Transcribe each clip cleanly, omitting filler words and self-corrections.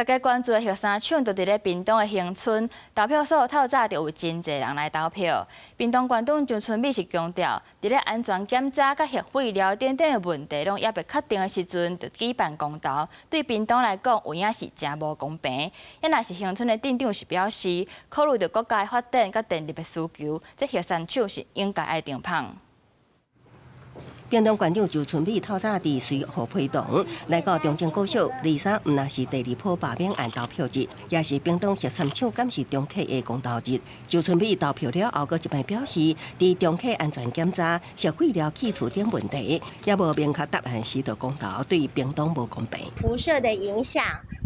大家关注的核三厂，就伫咧屏东的恒春投票所，透早就有真侪人来投票。屏东县长张春美是强调，伫咧安全检查、甲核废料等等的问题，拢还未确定的时阵，就举办公投，对屏东来讲，有影是真无公平。也若是恒春的镇长是表示，考虑到国家的发展甲电力的需求，这核三厂是应该爱停放。 屏东县长周春美透早伫随何陪同来到中正高小，23毋若是第二波罢免案投票日，也是屏东核三厂监视中客的公投日。周春美投票了后，佫一摆表示，伫中客安全检查、核废料去除等问题，也无明确答案时的公投对屏东无公平。辐射的影响，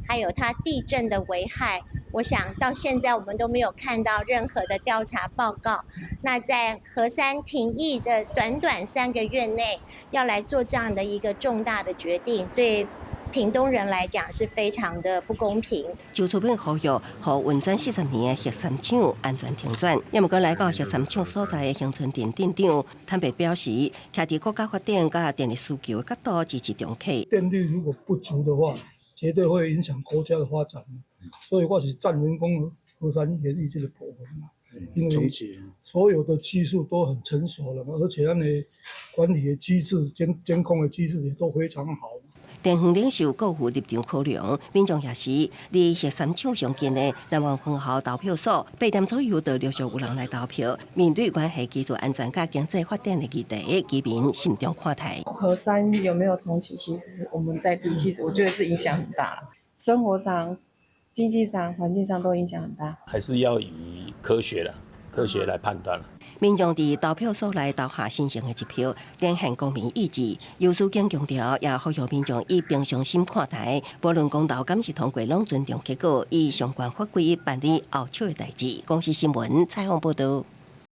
还有它地震的危害。 我想到现在我们都没有看到任何的调查报告。那在核三停议的短短3个月内，要来做这样的一个重大的决定，对屏东人来讲是非常的不公平。周春美呼吁，互运转40年的核三厂安全停转。也毋过来到核三厂所在的恒春镇镇长坦白表示，徛伫国家发展甲电力需求的角度支持中客。电力如果不足的话，绝对会影响国家的发展。 所以我是赞人工核三协议这个部分啦，因为所有的技术都很成熟了，而且咱的管理的机制、监控的机制也都非常好。电方领袖各有立场考量，民众也是离核三厂上近的南湾分校投票所8点左右，就陆续有人来投票。面对关系技术安全甲经济发展的议题，居民心中看待。核三有没有重启？其实我们在第七，我觉得是影响很大，生活上。 经济上、环境上都影响很大，还是要以科学来判断了。民众伫投票所内投下新型的一票，展现公民意志。尤书记强调，也呼吁民众以平常心看待，无论公投敢是通过，拢尊重结果，以相关法规办理后手的代志。公视新闻采访报道。